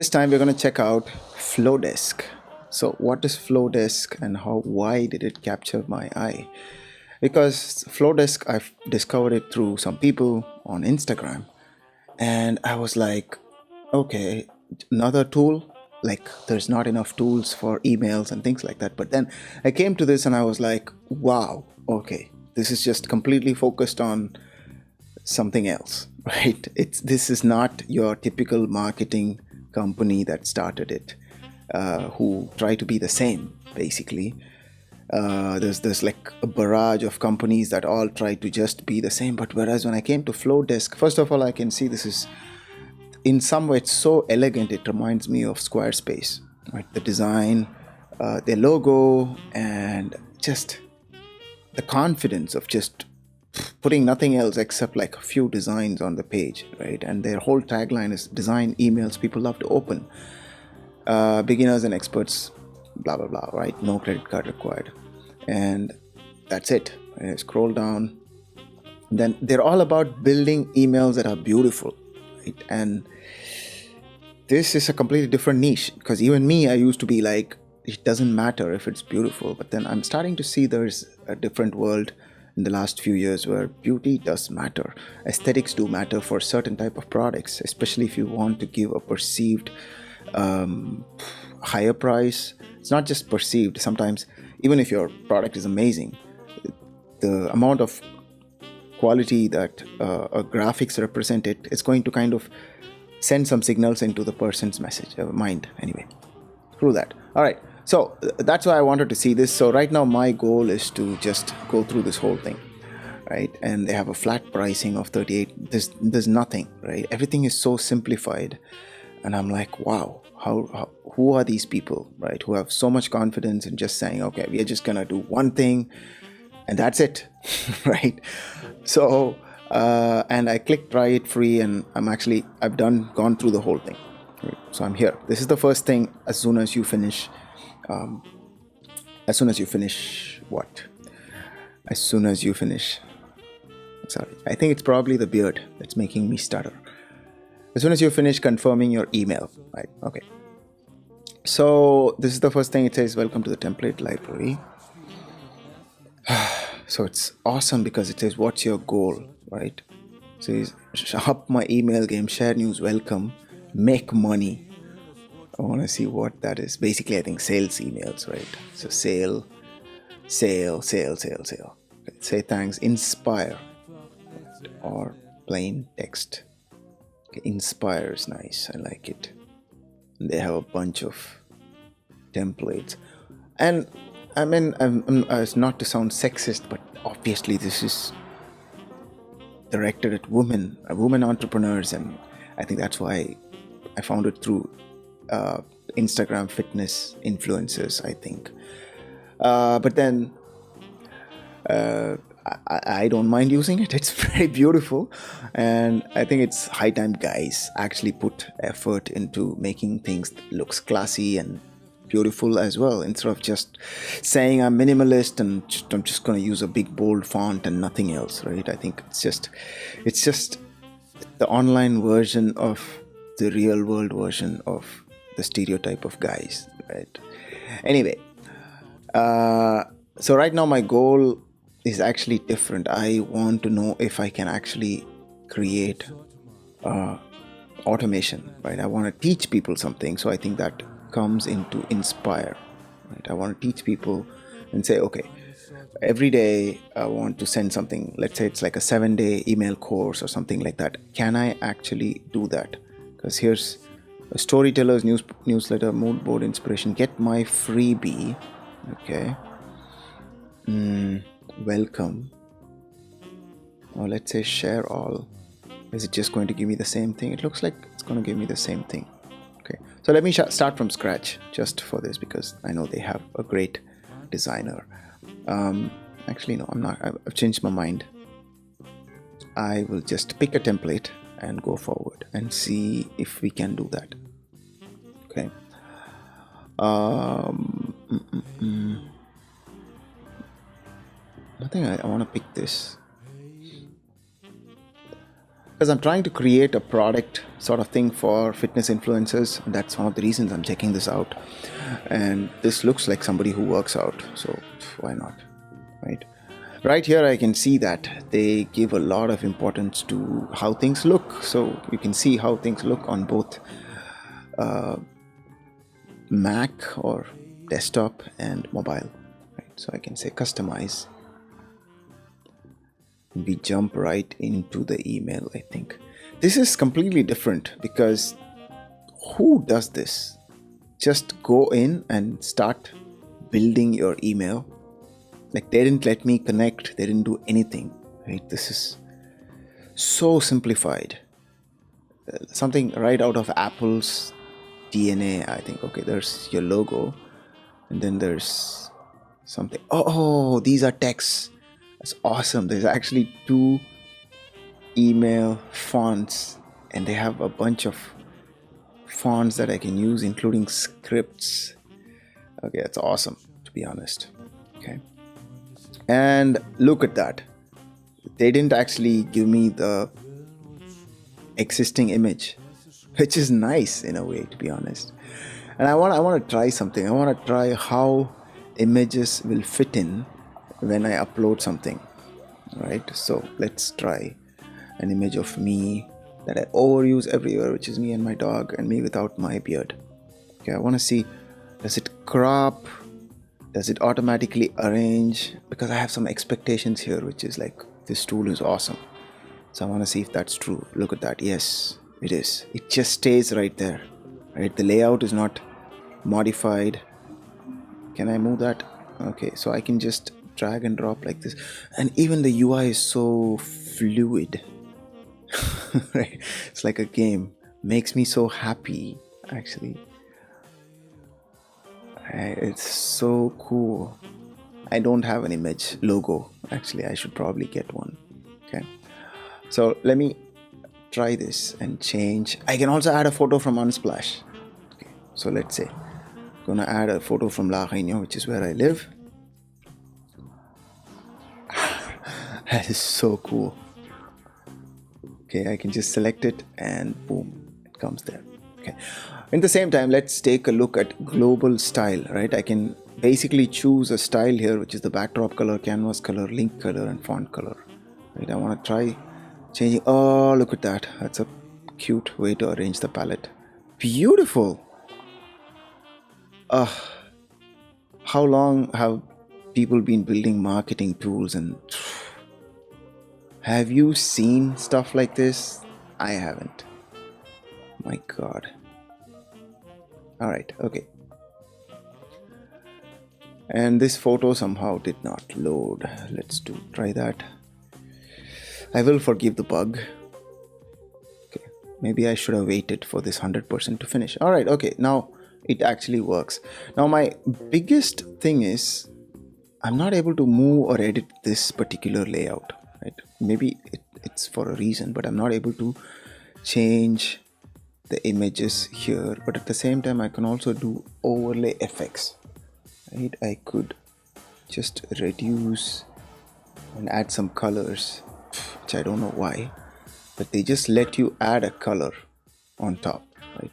This time we're going to check out Flodesk. So, what is Flodesk and why did it capture my eye? Because Flodesk, I've discovered it through some people on Instagram, and I was like, okay, another tool. Like, there's not enough tools for emails and things like that. But then I came to this and I was like, wow, okay, this is just completely focused on something else, right? This is not your typical marketing company that started it, who try to be the same basically. There's like a barrage of companies that all try to just be the same. But whereas when I came to Flowdesk, first of all, I can see this is in some way it's so elegant. It reminds me of Squarespace, right? The design, their logo, and just the confidence of just putting nothing else except like a few designs on the page, right? And their whole tagline is design emails people love to open. Beginners and experts, blah blah blah, right? No credit card required, and that's it. And I scroll down, then they're all about building emails that are beautiful, right? And this is a completely different niche, because even me, I used to be like, it doesn't matter if it's beautiful. But then I'm starting to see there's a different world in the last few years where beauty does matter. Aesthetics do matter for certain type of products, especially if you want to give a perceived um, higher price. It's not just perceived. Sometimes even if your product is amazing, the amount of quality that a graphics represent it is going to kind of send some signals into the person's message mind anyway through that. All right, so that's why I wanted to see this. So right now my goal is to just go through this whole thing, right? And they have a flat pricing of 38. There's nothing, right? Everything is so simplified, and I'm like, wow, how who are these people, right, who have so much confidence in just saying, okay, we are just gonna do one thing and that's it. Right? So and I clicked try it free, and I've gone through the whole thing, right? So I'm here. This is the first thing. As soon as you finish what as soon as you finish Sorry, I think it's probably the beard that's making me stutter. As soon as you finish confirming your email, right? Okay, so this is the first thing. It says welcome to the template library. So it's awesome because it says what's your goal, right? So it says up my email game, share news, welcome, make money. I want to see what that is. Basically, I think sales emails, right? So sale. Okay. Say thanks, inspire, or plain text. Okay, inspire is nice. I like it. They have a bunch of templates, and I mean, it's not to sound sexist, but obviously this is directed at women entrepreneurs, and I think that's why I found it through Instagram fitness influencers, I think. But then I don't mind using it. It's very beautiful, and I think it's high time guys actually put effort into making things looks classy and beautiful as well, instead of just saying I'm minimalist and I'm just going to use a big bold font and nothing else, right? I think it's just the online version of the real world version of the stereotype of guys, right? Anyway, so right now my goal is actually different. I want to know if I can actually create automation, right? I want to teach people something. So I think that comes into inspire, right? I want to teach people and say, okay, every day I want to send something. Let's say it's like a 7-day email course or something like that. Can I actually do that? Because here's a storyteller's newsletter, mood board inspiration. Get my freebie. Okay. Welcome. Or let's say share all. Is it just going to give me the same thing? It looks like it's going to give me the same thing. Okay, so let me start from scratch just for this, because I know they have a great designer. Actually, no, I'm not. I've changed my mind. I will just pick a template and go forward and see if we can do that. Okay. I think I want to pick this. because I'm trying to create a product sort of thing for fitness influencers. And that's one of the reasons I'm checking this out. And this looks like somebody who works out, so why not, right? Right here I can see that they give a lot of importance to how things look. So you can see how things look on both Mac or desktop and mobile, right? So I can say customize. We jump right into the email. I think this is completely different, because who does this? Just go in and start building your email. Like, they didn't let me connect, they didn't do anything, right? This is so simplified. Something right out of Apple's DNA, I think. Okay, there's your logo, and then there's something. Oh, these are texts. That's awesome. There's actually 2 email fonts, and they have a bunch of fonts that I can use, including scripts. Okay, that's awesome, to be honest. Okay, and look at that. They didn't actually give me the existing image, which is nice in a way, to be honest. And I want to try something. I want to try how images will fit in when I upload something, right? So let's try an image of me that I overuse everywhere, which is me and my dog, and me without my beard. Okay, I want to see, does it crop? Does it automatically arrange? Because I have some expectations here, which is like, this tool is awesome. So I want to see if that's true. Look at that. Yes, it is. It just stays right there, right? The layout is not modified. Can I move that? Okay, so I can just drag and drop like this. And even the UI is so fluid. Right? It's like a game. Makes me so happy, actually. It's so cool. I don't have an image logo. Actually, I should probably get one. Okay. So let me try this and change. I can also add a photo from Unsplash. Okay. So let's say I'm gonna add a photo from La Réunion, which is where I live. That is so cool. Okay, I can just select it and boom, it comes there. Okay. In the same time, let's take a look at global style, right? I can basically choose a style here, which is the backdrop color, canvas color, link color, and font color. Right? I want to try changing. Oh, look at that. That's a cute way to arrange the palette. Beautiful. How long have people been building marketing tools, and have you seen stuff like this? I haven't. My God. All right, okay. And this photo somehow did not load. Let's try that. I will forgive the bug. Okay, maybe I should have waited for this 100% to finish. All right, okay, now it actually works. Now my biggest thing is I'm not able to move or edit this particular layout, right? Maybe it's for a reason, but I'm not able to change the images here. But at the same time, I can also do overlay effects, right? I could just reduce and add some colors, which I don't know why, but they just let you add a color on top, right?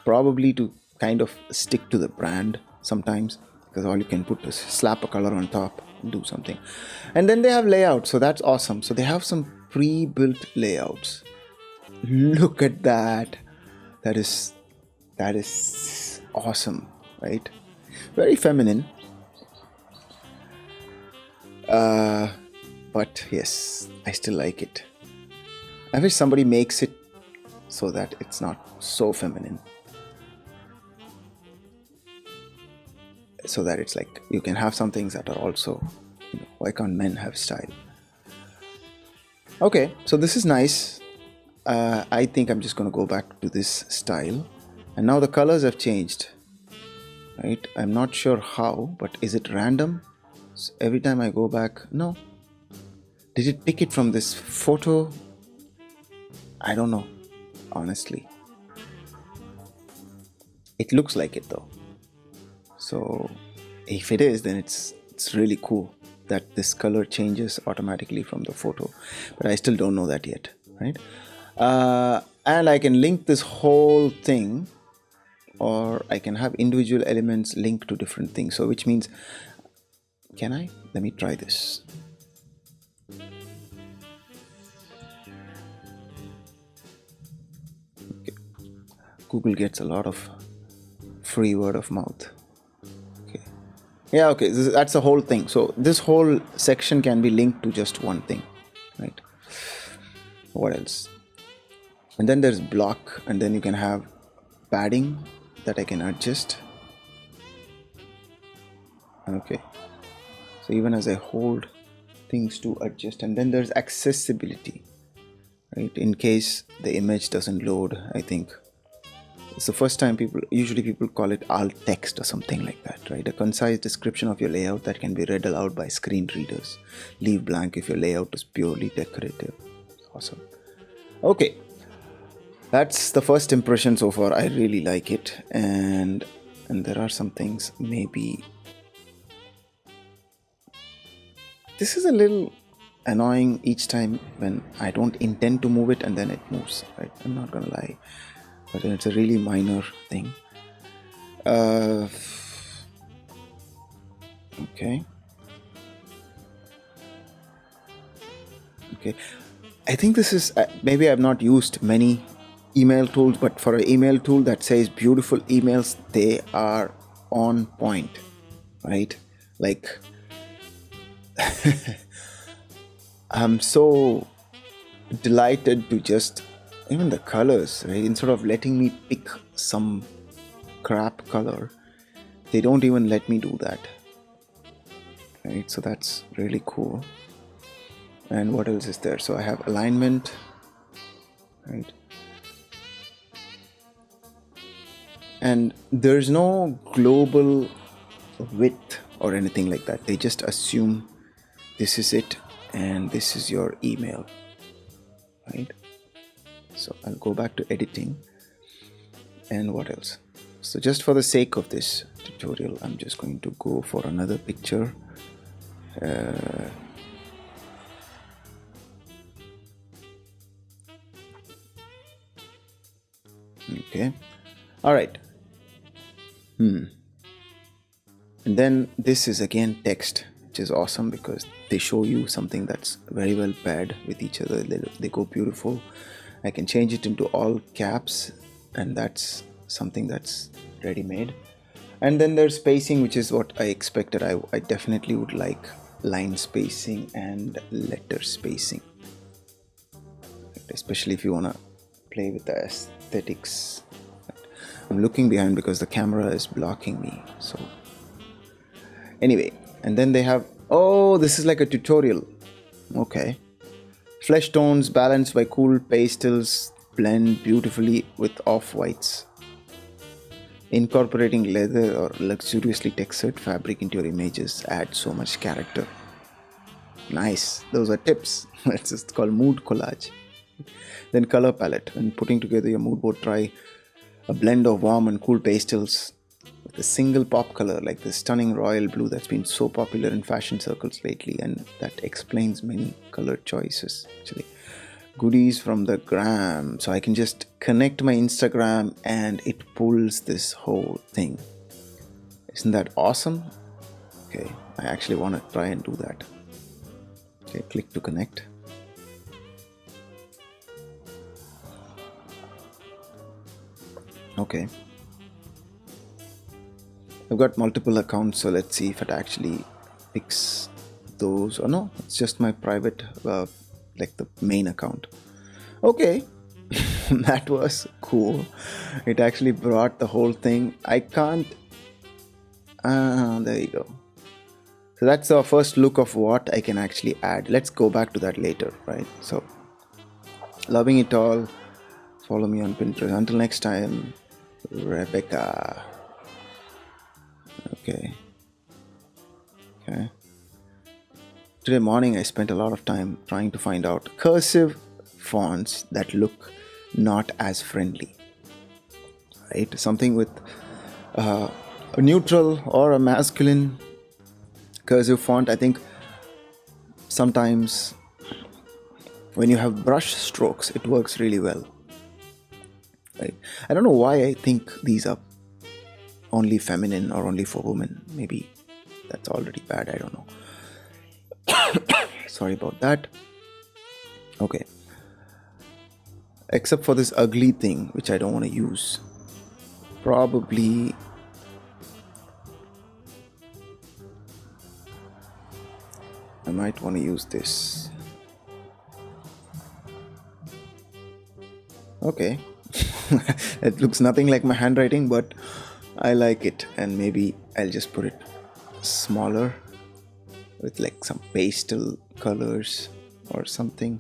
Probably to kind of stick to the brand sometimes, because all you can put is slap a color on top and do something. And then they have layouts, so that's awesome. So they have some pre-built layouts. Look at that. That is awesome, right? Very feminine. But yes, I still like it. I wish somebody makes it so that it's not so feminine. So that it's like you can have some things that are also, why can't men have style? Okay, so this is nice. I think I'm just going to go back to this style. And now the colors have changed, right? I'm not sure how, but is it random? So every time I go back, no. Did it pick it from this photo? I don't know, honestly. It looks like it though. So if it is, then it's really cool that this color changes automatically from the photo. But I still don't know that yet, right? And I can link this whole thing, or I can have individual elements linked to different things. So which means, can I? Let me try this. Okay. Google gets a lot of free word of mouth. Okay. Yeah, okay, that's the whole thing. So this whole section can be linked to just one thing, right? What else? And then there's block, and then you can have padding that I can adjust. Okay, so even as I hold things to adjust. And then there's accessibility, right? In case the image doesn't load, I think it's the first time usually people call it alt text or something like that, right? A concise description of your layout that can be read aloud by screen readers. Leave blank if your layout is purely decorative. Awesome. Okay, that's the first impression so far. I really like it, and there are some things. Maybe this is a little annoying each time when I don't intend to move it and then it moves, right? I'm not gonna lie, but it's a really minor thing. Okay. I think this is maybe I've not used many email tools, but for an email tool that says beautiful emails, they are on point, right? Like I'm so delighted to just, even the colors, right? Instead of letting me pick some crap color, they don't even let me do that, right? So that's really cool. And what else is there? So I have alignment, right? And there's no global width or anything like that. They just assume this is it and this is your email, right? So I'll go back to editing. And what else? So just for the sake of this tutorial, I'm just going to go for another picture. Okay. All right. And then this is again text, which is awesome because they show you something that's very well paired with each other. They go beautiful. I can change it into all caps, and that's something that's ready-made. And then there's spacing, which is what I expected. I definitely would like line spacing and letter spacing, especially if you want to play with the aesthetics. I'm looking behind because the camera is blocking me. So anyway, and then they have, oh, this is like a tutorial. Okay. Flesh tones balanced by cool pastels blend beautifully with off-whites. Incorporating leather or luxuriously textured fabric into your images adds so much character. Nice. Those are tips. It's just called mood collage. Then color palette. When putting together your mood board, try a blend of warm and cool pastels with a single pop color like the stunning royal blue that's been so popular in fashion circles lately, and that explains many color choices actually. Goodies from the gram, so I can just connect my Instagram and it pulls this whole thing. Isn't that awesome? Okay, I actually want to try and do that. Okay, click to connect. Okay, I've got multiple accounts, so let's see if it actually picks those. Or no, it's just my private, like the main account. Okay, that was cool. It actually brought the whole thing. I can't. There you go. So that's the first look of what I can actually add. Let's go back to that later, right? So, loving it all. Follow me on Pinterest. Until next time, Rebecca. Okay. Today morning I spent a lot of time trying to find out cursive fonts that look not as friendly, right? Something with a neutral or a masculine cursive font. I think sometimes When you have brush strokes, it works really well. Right? I don't know why I think these are only feminine or only for women. Maybe that's already bad. I don't know. Sorry about that. Okay. Except for this ugly thing, which I don't want to use. Probably I might want to use this. Okay. It looks nothing like my handwriting, but I like it, and maybe I'll just put it smaller with like some pastel colors or something.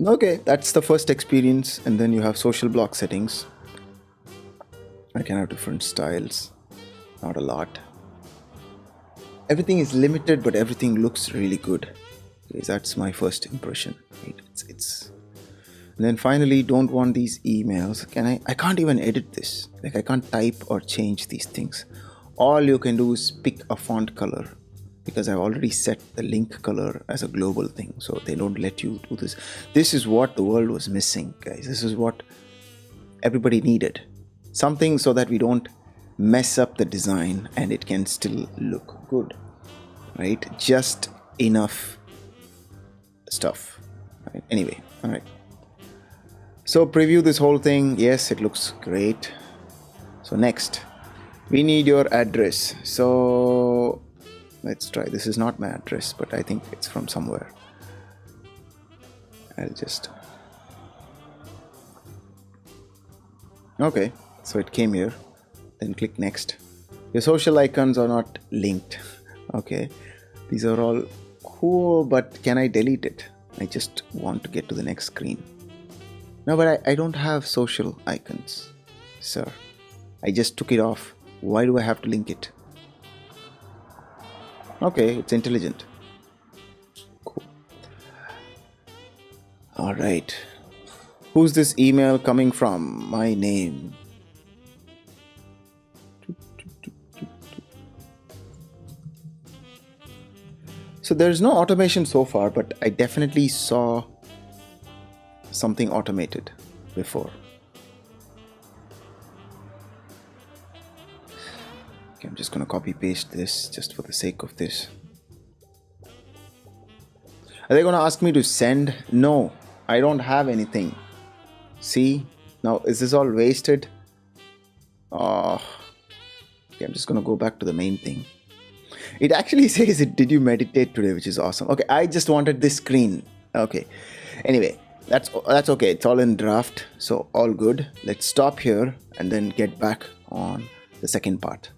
Okay, that's the first experience, and then you have social block settings. I can have different styles, not a lot. Everything is limited, but everything looks really good. Okay, that's my first impression. It's And then finally, don't want these emails. I can't even edit this. Like, I can't type or change these things. All you can do is pick a font color, because I've already set the link color as a global thing, so they don't let you do this. This is what the world was missing, guys. This is what everybody needed. Something so that we don't mess up the design and it can still look good, right? Just enough stuff, right? Anyway, all right. So preview this whole thing. Yes, it looks great. So next, we need your address. So let's try. This is not my address, but I think it's from somewhere. I'll just... Okay, so it came here. Then click next. Your social icons are not linked. Okay, these are all cool, but can I delete it? I just want to get to the next screen. No, but I don't have social icons, sir. I just took it off. Why do I have to link it? Okay, it's intelligent. Cool. All right. Who's this email coming from? My name. So there's no automation so far, but I definitely saw something automated before. Okay, I'm just going to copy paste this just for the sake of this. Are they going to ask me to send? No, I don't have anything. See, now is this all wasted? Oh, okay, I'm just going to go back to the main thing. It actually says it, did you meditate today, which is awesome. Okay, I just wanted this screen. Okay, anyway, that's okay. It's all in draft, so all good. Let's stop here and then get back on the second part.